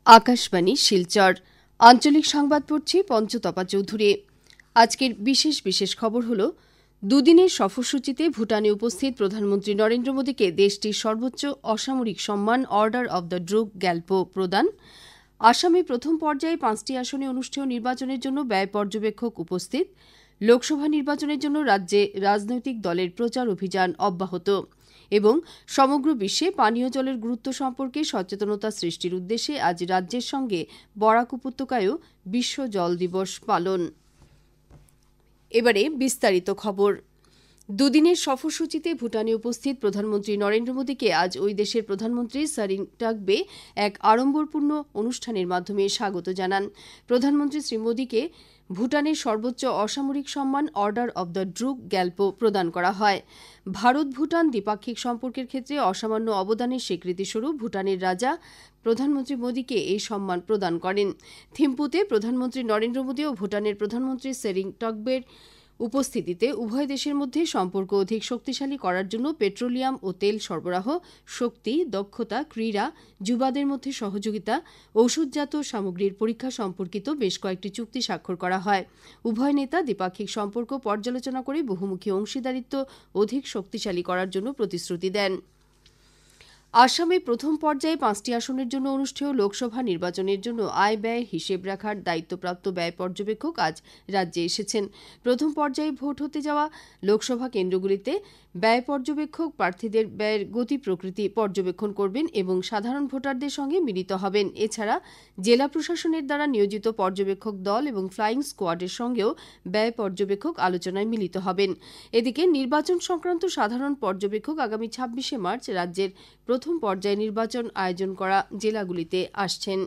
আকাশবাণী শিলচর আঞ্চলিক সংবাদ পড়ছি পঞ্চতপা চৌধুরী। আজকের বিশেষ বিশেষ খবর হল, দুদিনের সফরসূচিতে ভুটানে উপস্থিত প্রধানমন্ত্রী নরেন্দ্র মোদীকে দেশটির সর্বোচ্চ অসামরিক সম্মান অর্ডার অব দ্য ড্রুগ গ্যালপো প্রদান, আসামে প্রথম পর্যায়ে 5টি আসনে অনুষ্ঠেয় নির্বাচনের জন্য ব্যয় পর্যবেক্ষক উপস্থিত, লোকসভা নির্বাচনের জন্য রাজ্যে রাজনৈতিক দলের প্রচার অভিযান অব্যাহত এবং সমগ্র বিশ্বে পানীয় জলের গুরুত্ব সম্পর্কে সচেতনতা সৃষ্টির উদ্দেশ্যে আজ রাজ্যের সঙ্গে বরাক উপত্যকায়ও বিশ্ব জল দিবস পালন। এবারে বিস্তারিত খবর। দুদিনের সফরসূচিতে ভুটানে উপস্থিত প্রধানমন্ত্রী নরেন্দ্র মোদীকে আজ ওই দেশের প্রধানমন্ত্রী সারিং টাকবে এক আড়ম্বরপূর্ণ অনুষ্ঠানের মাধ্যমে স্বাগত জানান। প্রধানমন্ত্রী শ্রী মোদীকে ভুটানের সর্বোচ্চ অসামরিক সম্মান অর্ডার অব দ্য ড্রুগ গ্যালপো প্রদান করা হয়। ভারত ভুটান দ্বিপাক্ষিক সম্পর্কের ক্ষেত্রে অসামান্য অবদানের স্বীকৃতিস্বরূপ ভুটানের রাজা প্রধানমন্ত্রী মোদীকে এই সম্মান প্রদান করেন। থিম্পুতে প্রধানমন্ত্রী নরেন্দ্র মোদী ও ভুটানের প্রধানমন্ত্রী সেরিং টকবের উপস্থিতিতে উভয় দেশের মধ্যে সম্পর্ক অধিক শক্তিশালী করার জন্য পেট্রোলিয়াম ও তেল সরবরাহ, শক্তি, দক্ষতা, ক্রীড়া, যুবাদের মধ্যে সহযোগিতা, ঔষধজাত সামগ্রীর পরীক্ষা সম্পর্কিত বেশ কয়েকটি চুক্তি স্বাক্ষর করা হয়। উভয় নেতা দ্বিপাক্ষিক সম্পর্ক পর্যালোচনা করে বহুমুখী অংশীদারিত্ব অধিক শক্তিশালী করার জন্য প্রতিশ্রুতি দেন। আসামে প্রথম পর্যায়ে 5টি আসনের জন্য অনুষ্ঠেয় লোকসভা নির্বাচনের জন্য আয় ব্যয়ের হিসেব রাখার দায়িত্বপ্রাপ্ত ব্যয় পর্যবেক্ষক আজ রাজ্যে এসেছেন। প্রথম পর্যায়ে ভোট হতে যাওয়া লোকসভা কেন্দ্রগুলিতে ব্যয় পর্যবেক্ষক প্রার্থীদের ব্যয়ের গতি প্রকৃতি পর্যবেক্ষণ করবেন এবং সাধারণ ভোটারদের সঙ্গে মিলিত হবেন। এছাড়া জেলা প্রশাসনের দ্বারা নিয়োজিত পর্যবেক্ষক দল এবং ফ্লাইং স্কোয়াডের সঙ্গেও ব্যয় পর্যবেক্ষক আলোচনায় মিলিত হবেন। এদিকে নির্বাচন সংক্রান্ত সাধারণ পর্যবেক্ষক আগামী 26শে মার্চ রাজ্যের প্রথম পর্যায়ে নির্বাচন আয়োজন করা জেলাগুলিতে আসছেন।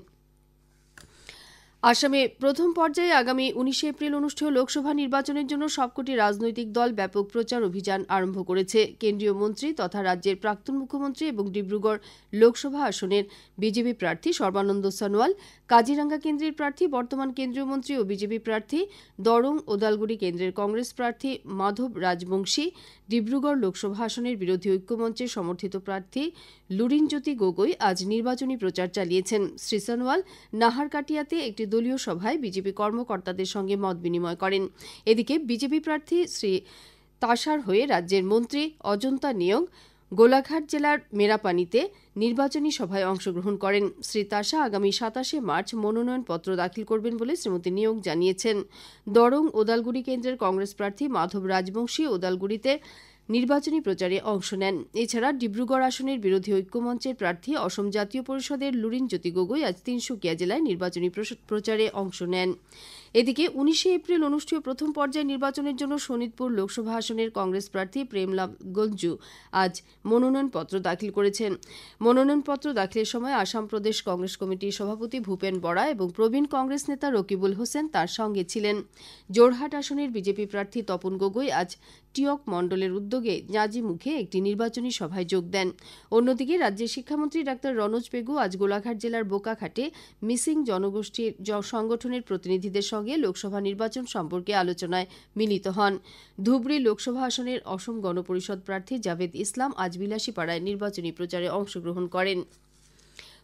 আসামে প্রথম পর্যায়ে আগামী 19শে এপ্রিল অনুষ্ঠেয় লোকসভা নির্বাচনের জন্য সবকটি রাজনৈতিক দল ব্যাপক প্রচার অভিযান আরম্ভ করেছে। কেন্দ্রীয় মন্ত্রী তথা রাজ্যের প্রাক্তন মুখ্যমন্ত্রী এবং ডিব্রুগড় লোকসভা আসনের বিজেপি প্রার্থী সর্বানন্দ সোনোয়াল, কাজিরাঙ্গা কেন্দ্রের প্রার্থী বর্তমান কেন্দ্রীয় মন্ত্রী ও বিজেপি প্রার্থী, দরং ওদালগুড়ি কেন্দ্রের কংগ্রেস প্রার্থী মাধব রাজবংশী, ডিব্রুগড় লোকসভা আসনের বিরোধী ঐক্যমঞ্চের সমর্থিত প্রার্থী লুরিনজ্যোতি গগৈ আজ নির্বাচনী প্রচার চালিয়েছেন। শ্রী সোনোয়াল নাহারকাটিয়াতে একটি দলীয় সভায় বিজেপি কর্মকর্তাদের সঙ্গে মত বিনিময় করেন। এদিকে বিজেপি প্রার্থী শ্রী তাসার হয়ে রাজ্যের মন্ত্রী অজন্তা নিয়োগ গোলাঘাট জেলার মেরাপানিতে নির্বাচনী সভায় অংশগ্রহণ করেন। শ্রী তাসা আগামী 27শে মার্চ মনোনয়নপত্র দাখিল করবেন বলে শ্রীমতী নিয়োগ জানিয়েছেন। দরং ওদালগুড়ি কেন্দ্রের কংগ্রেস প্রার্থী মাধব রাজবংশী ওদালগুড়িতে নির্বাচনী প্রচারে অংশ নেন। এছাড়া ডিব্রুগড় আসনের বিরোধী ঐক্যমঞ্চের প্রার্থী অসম জাতীয় পরিষদের লুরিনজ্যোতি গগৈ আজ তিনসুকিয়া জেলায় নির্বাচনী প্রচারে অংশ নেন। এদিকে 19শে এপ্রিল অনুষ্ঠেয় প্রথম পর্যায়ে নির্বাচনের জন্য শোনিতপুর লোকসভা আসনের কংগ্রেস প্রার্থী প্রেমলাল গঞ্জু আজ মনোনয়নপত্র দাখিল করেছেন। মনোনয়নপত্র দাখিলের সময় আসাম প্রদেশ কংগ্রেস কমিটির সভাপতি ভূপেন বরা এবং প্রবীণ কংগ্রেস নেতা রকিবুল হোসেন তার সঙ্গে ছিলেন। জোরহাট আসনের বিজেপি প্রার্থী তপন গগৈ আজ টিয়ক মণ্ডলের উদ্যোগে জাঁজিমুখে একটি নির্বাচনী সভায় যোগ দেন। অন্যদিকে রাজ্যের শিক্ষামন্ত্রী ডাক্তার রনোজ পেগু আজ গোলাঘাট জেলার বোকাখাটে মিসিং জনগোষ্ঠীর সংগঠনের প্রতিনিধিদের সঙ্গে লোকসভা নির্বাচন সম্পর্কে আলোচনায় মিলিত হন। ধুবড়ী লোকসভা আসনের অসম গণপরিষদ প্রার্থী জাভেদ ইসলাম আজ বিলাসীপাড়ায় নির্বাচনী প্রচারে অংশগ্রহণ করেন।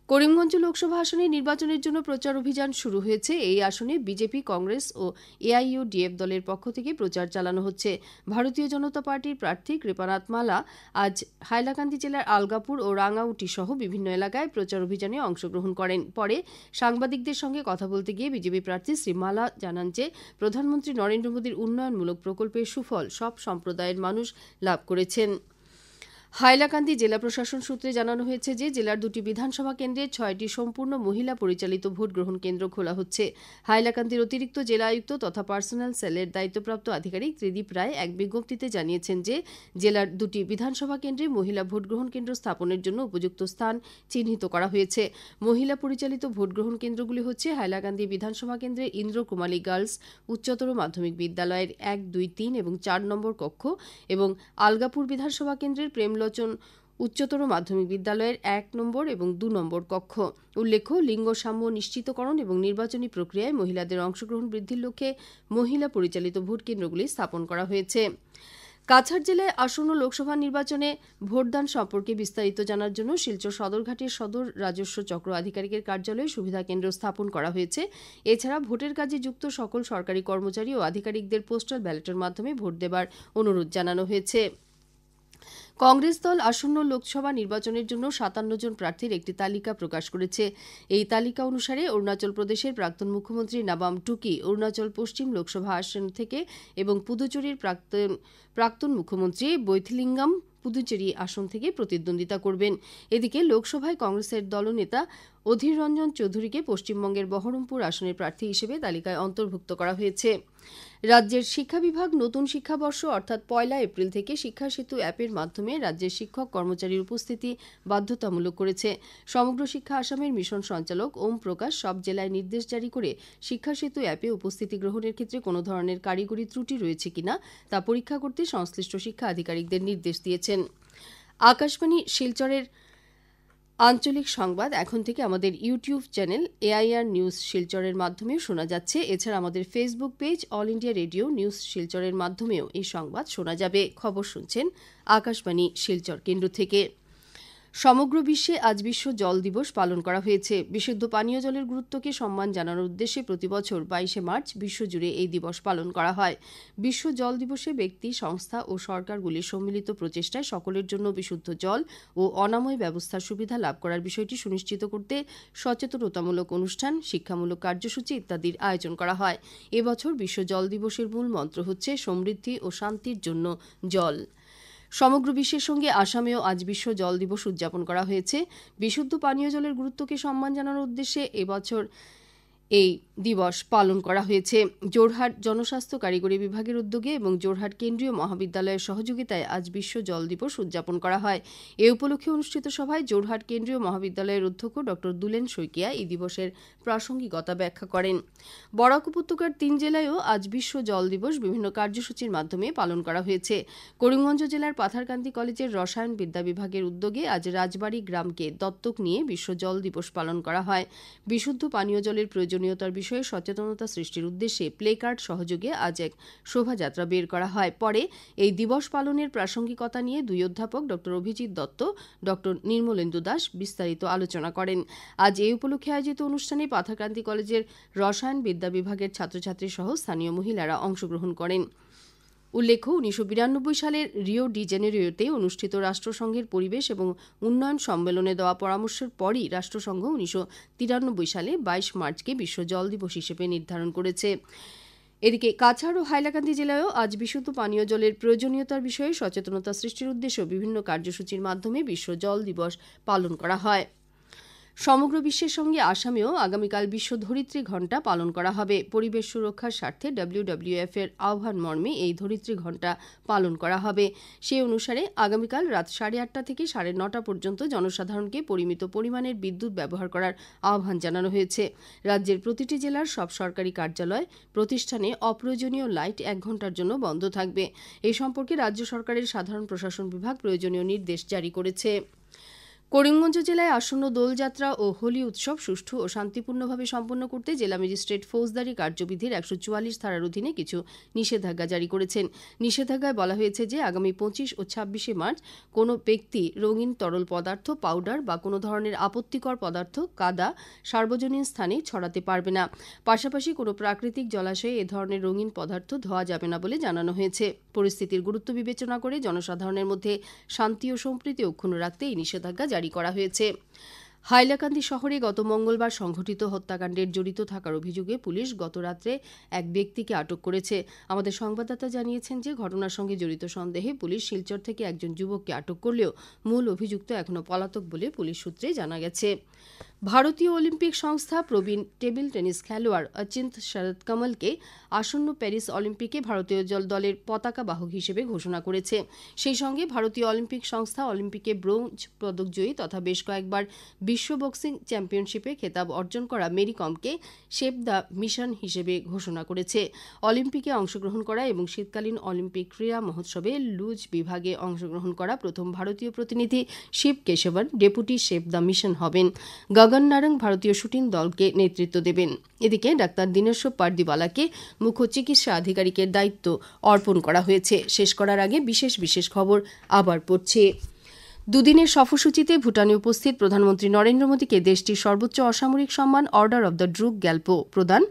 করিমগঞ্জ লোকসভা আসনে নির্বাচনের জন্য প্রচার অভিযান শুরু হয়েছে। এই আসনে বিজেপি, কংগ্রেস ও এআইইউডিএফ দলের পক্ষ থেকে প্রচার চালানো হচ্ছে। ভারতীয় জনতা পার্টির প্রার্থী কৃপানাথ মালা আজ হাইলাকান্দি জেলার আলগাপুর ও রাঙ্গাউটি সহ বিভিন্ন এলাকায় প্রচার অভিযানে অংশগ্রহণ করেন। পরে সাংবাদিকদের সঙ্গে কথা বলতে গিয়ে বিজেপি প্রার্থী শ্রী মালা জানান যে প্রধানমন্ত্রী নরেন্দ্র মোদীর উন্নয়নমূলক প্রকল্পের সুফল সব সম্প্রদায়ের মানুষ লাভ করেছেন। হাইলাকান্দি জেলা প্রশাসন সূত্রে জানানো হয়েছে যে জেলার 2টি বিধানসভা কেন্দ্রে 6টি সম্পূর্ণ মহিলা পরিচালিত ভোট গ্রহণ কেন্দ্র খোলা হচ্ছে। হাইলাকান্দির অতিরিক্ত জেলা আয়ুক্ত তথা পার্সোনাল সেলের দায়িত্বপ্রাপ্ত আধিকারিক ত্রিদীপ রায় এক বিজ্ঞপ্তিতে জানিয়েছেন যে জেলার 2টি বিধানসভা কেন্দ্রে মহিলা ভোট গ্রহণ কেন্দ্র স্থাপনের জন্য উপযুক্ত স্থান চিহ্নিত করা হয়েছে। মহিলা পরিচালিত ভোট গ্রহণ কেন্দ্রগুলি হচ্ছে হাইলাকান্দি বিধানসভা কেন্দ্রের ইন্দ্রকুমারী গার্লস উচ্চতর মাধ্যমিক বিদ্যালয়ের 1, 2, 3 এবং 4 নম্বর কক্ষ এবং আলগাপুর বিধানসভা কেন্দ্রের প্রেমলোচন উচ্চতর মাধ্যমিক বিদ্যালয়ের 1 নম্বর এবং 2 নম্বর কক্ষ। উল্লেখ্য, লিঙ্গ সাম্য নিশ্চিতকরণ এবং নির্বাচনী প্রক্রিয়ায় মহিলাদের অংশগ্রহণ বৃদ্ধির লক্ষ্যে মহিলা পরিচালিত ভোট কেন্দ্রগুলি স্থাপন করা হয়েছে। কাছাড় জেলায় আসন্ন লোকসভা নির্বাচনে ভোটদান সম্পর্কে বিস্তারিত জানার জন্য শিলচর সদরঘাটের সদর রাজস্ব চক্র আধিকারিকের কার্যালয়ে সুবিধা কেন্দ্র স্থাপন করা হয়েছে। এছাড়া ভোটের কাজে যুক্ত সকল সরকারি কর্মচারী ও আধিকারিকদের পোস্টাল ব্যালটের মাধ্যমে ভোট দেবার অনুরোধ জানানো হয়েছে। কংগ্রেস দল আসন্ন লোকসভা নির্বাচনের জন্য ৫৭ জন প্রার্থীর একটি তালিকা প্রকাশ করেছে। এই তালিকা অনুসারে অরুণাচল প্রদেশের প্রাক্তন মুখ্যমন্ত্রী নাবাম টুকি অরুণাচল পশ্চিম লোকসভা আসন থেকে এবং পুদুচেরির প্রাক্তন মুখ্যমন্ত্রী বৈথলিঙ্গাম পুদুচেরি আসন থেকে প্রতিদ্বন্দ্বিতা করবেন। এদিকে লোকসভায় কংগ্রেসের দলনেতা অধীর রঞ্জন চৌধুরীকে পশ্চিমবঙ্গের বহরমপুর আসনের প্রার্থী হিসেবে তালিকায় অন্তর্ভুক্ত করা হয়েছে। রাজ্যের শিক্ষা বিভাগ নতুন শিক্ষাবর্ষ অর্থাৎ ১ এপ্রিল থেকে শিক্ষা সেতু অ্যাপের মাধ্যমে রাজ্যের শিক্ষক কর্মচারীর উপস্থিতি বাধ্যতামূলক করেছে। সমগ্র শিক্ষা আসামের মিশন সঞ্চালক ওম প্রকাশ সব জেলায় নির্দেশ জারি করে শিক্ষা সেতু অ্যাপে উপস্থিতি গ্রহণের ক্ষেত্রে কোনো ধরনের কারিগরি ত্রুটি রয়েছে কিনা তা পরীক্ষা করতে সংশ্লিষ্ট শিক্ষা আধিকারিকদের নির্দেশ দিয়েছেন। আকাশবাণী শিলচরের আঞ্চলিক সংবাদ এখন থেকে আমাদের ইউটিউব চ্যানেল এআইআর নিউজ শিলচরের মাধ্যমেও শোনা যাচ্ছে। এছাড়া আমাদের Facebook page all India radio news শিলচরের মাধ্যমেও এই সংবাদ শোনা যাবে। খবর শুনছেন আকাশবাণী শিলচর কেন্দ্র থেকে। সমগ্র বিশ্বে আজ বিশ্ব জল দিবস পালন করা হয়েছে। বিশুদ্ধ পানীয় জলের গুরুত্বকে সম্মান জানানোর উদ্দেশ্যে প্রতিবছর ২২ মার্চ বিশ্বজুড়ে এই দিবস পালন করা হয়। বিশ্ব জল দিবসে ব্যক্তি, সংস্থা ও সরকারগুলির সম্মিলিত প্রচেষ্টায় সকলের জন্য বিশুদ্ধ জল ও অনাময় ব্যবস্থার সুবিধা লাভ করার বিষয়টি সুনিশ্চিত করতে সচেতনতামূলক অনুষ্ঠান, শিক্ষামূলক কার্যসূচি ইত্যাদির আয়োজন করা হয়। এবছর বিশ্ব জল দিবসের মূল মন্ত্র হচ্ছে সমৃদ্ধি ও শান্তির জন্য জল। সমগ্র বিশ্বের সঙ্গে আসামেও আজ বিশ্ব জল দিবস উদযাপন করা হয়েছে। বিশুদ্ধ পানীয় জলের গুরুত্বকে সম্মান জানানোর উদ্দেশ্যে এবছর এই দিবস পালন করা হয়েছে। যোরহাট জনস্বাস্থ্য কারিগরি বিভাগের উদ্যোগে এবং যোরহাট কেন্দ্রীয় মহাবিদ্যালয়ের সহযোগিতায় আজ বিশ্ব জল দিবস উদযাপন করা হয়। এ উপলক্ষে অনুষ্ঠিত সভায় যোরহাট কেন্দ্রীয় মহাবিদ্যালয়ের অধ্যক্ষ ড দুলেন শইকিয়া এই দিবসের প্রাসঙ্গিকতা ব্যাখ্যা করেন। বরাক উপত্যকার ৩ জেলায়ও আজ বিশ্ব জল দিবস বিভিন্ন কার্যসূচির মাধ্যমে পালন করা হয়েছে। করিমগঞ্জ জেলার পাথারকান্দি কলেজের রসায়ন বিদ্যা বিভাগের উদ্যোগে আজ রাজবাড়ী গ্রামকে দত্তক নিয়ে বিশ্ব জল দিবস পালন করা হয়। বিশুদ্ধ পানীয় জলের প্রয়োজনীয়তার বিষয়ে সচেতনতা সৃষ্টির উদ্দেশ্যে প্লেকার্ড সহযোগে আজ এক শোভাযাত্রা বের করা হয়। পরে এই দিবস পালনের প্রাসঙ্গিকতা নিয়ে দুই অধ্যাপক ড অভিজিৎ দত্ত, ড নির্মলেন্দু দাস বিস্তারিত আলোচনা করেন। আজ এই উপলক্ষে আয়োজিত অনুষ্ঠানে পাথারকান্দি কলেজের রসায়ন বিদ্যা বিভাগের ছাত্রছাত্রী সহ স্থানীয় মহিলারা অংশগ্রহণ করেন। উল্লেখ্য ১৯৯২ সালের রিও ডি জেনেরিওতে অনুষ্ঠিত রাষ্ট্রসংঘের পরিবেশ এবং উন্নয়ন সম্মেলনে দেওয়া পরামর্শের পরই রাষ্ট্রসংঘ ১৯৯৩ সালে ২২ মার্চকে বিশ্ব জল দিবস হিসেবে নির্ধারণ করেছে। এদিকে কাছাড় ও হাইলাকান্দি জেলায়ও আজ বিশুদ্ধ পানীয় জলের প্রয়োজনীয়তার বিষয়ে সচেতনতা সৃষ্টির উদ্দেশ্যে বিভিন্ন কার্যসূচির মাধ্যমে বিশ্ব জল দিবস পালন করা হয়। সমগ্র বিশ্বের সঙ্গে আসামেও আগামীকাল বিশ্ব ধরিত্রী ঘণ্টা পালন করা হবে। পরিবেশ সুরক্ষার স্বার্থে WWF এর আহ্বান মর্মে এই ধরিত্রী ঘণ্টা পালন করা হবে। সেই অনুসারে আগামীকাল রাত ৮:৩০ থেকে ৯:৩০ পর্যন্ত জনসাধারণকে পরিমিত পরিমাণের বিদ্যুৎ ব্যবহার করার আহ্বান জানানো হয়েছে। রাজ্যের প্রতিটি জেলার সব সরকারি কার্যালয়, প্রতিষ্ঠানে অপ্রয়োজনীয় লাইট ১ ঘণ্টার জন্য বন্ধ থাকবে। এই সম্পর্কে রাজ্য সরকারের সাধারণ প্রশাসন বিভাগ প্রয়োজনীয় নির্দেশ জারি করেছে। করিমগঞ্জ জেলায় আসন্ন দোলযাত্রা ও হোলি উৎসব সুষ্ঠু ও শান্তিপূর্ণভাবে সম্পন্ন করতে জেলা ম্যাজিস্ট্রেট ফৌজদারি কার্যবিধির ১৪৪ ধারার অধীনে কিছু নিষেধাজ্ঞা জারি করেছেন। নিষেধাজ্ঞায় বলা হয়েছে যে আগামী ২৫ ও ২৬ মার্চ কোনো ব্যক্তি রঙিন তরল পদার্থ, পাউডার বা কোনো ধরনের আপত্তিকর পদার্থ, কাদা সার্বজনীন স্থানে ছড়াতে পারবে না। পাশাপাশি কোনো প্রাকৃতিক জলাশয়ে এ ধরনের রঙিন পদার্থ ধোয়া যাবে না বলে জানানো হয়েছে। পরিস্থিতির গুরুত্ব বিবেচনা করে জনসাধারণের মধ্যে শান্তি ও সম্প্রীতি অক্ষুণ্ণ রাখতে এই নিষেধাজ্ঞা জারি করা হয়েছে। হাইলাকান্দি শহরে গত মঙ্গলবার সংঘটিত হত্যাকাণ্ডের জড়িত থাকার অভিযোগে পুলিশ গত রাত্রে এক ব্যক্তিকে আটক করেছে। আমাদের সংবাদদাতা জানিয়েছেন যে ঘটনার সঙ্গে জড়িত সন্দেহে পুলিশ শিলচর থেকে একজন যুবককে আটক করলেও মূল অভিযুক্ত এখনও পলাতক বলে পুলিশ সূত্রে জানা গেছে। ভারতীয় অলিম্পিক সংস্থা প্রবীণ টেবিল টেনিস খেলোয়াড় অচিন্ত শরৎ কমলকে আসন্ন প্যারিস অলিম্পিকে ভারতীয় দলের পতাকা বাহক হিসেবে ঘোষণা করেছে। সেই সঙ্গে ভারতীয় অলিম্পিক সংস্থা অলিম্পিকে ব্রোঞ্জ পদকজয়ী তথা বেশ কয়েকবার বিশ্ব বক্সিং চ্যাম্পিয়নশিপে খেতাব অর্জন করা মেরি কমকে সেভ দ্য মিশন হিসেবে ঘোষণা করেছে। অলিম্পিকে অংশগ্রহণ করা এবং শীতকালীন অলিম্পিক ক্রীড়া মহোৎসবে লুজ বিভাগে অংশগ্রহণ করা প্রথম ভারতীয় প্রতিনিধি Shiv Keshavan deputy chef de mission হবেন। গগন নারং ভারতীয় শুটিং দলকে নেতৃত্ব দেবেন। এদিকে ডাক্তার দীনেশ্বর পারদিওয়ালাকে মুখ্য চিকিৎসা আধিকারিকের দায়িত্ব অর্পণ করা হয়েছে। শেষ করার আগে বিশেষ খবর আবার পড়ছে। দুদিনের সফরসূচিতে ভুটানে উপস্থিত প্রধানমন্ত্রী নরেন্দ্র মোদীকে দেশটির সর্বোচ্চ অসামরিক সম্মান order of the Druk Gyalpo প্রদান।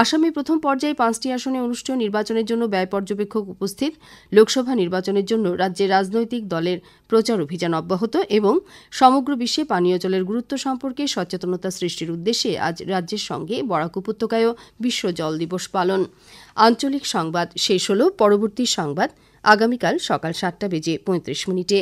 আসামে প্রথম পর্যায়ে 5টি আসনে অনুষ্ঠেয় নির্বাচনের জন্য ব্যয় পর্যবেক্ষক উপস্থিত। লোকসভা নির্বাচনের জন্য রাজ্যের রাজনৈতিক দলের প্রচার অভিযান অব্যাহত এবং সমগ্র বিশ্বে পানীয় জলের গুরুত্ব সম্পর্কে সচেতনতা সৃষ্টির উদ্দেশ্যে আজ রাজ্যের সঙ্গে বরাক উপত্যকায়ও বিশ্ব জল দিবস পালন। আঞ্চলিক সংবাদ শেষ হল। পরবর্তী সংবাদ আগামীকাল সকাল 7:35 মিনিটে।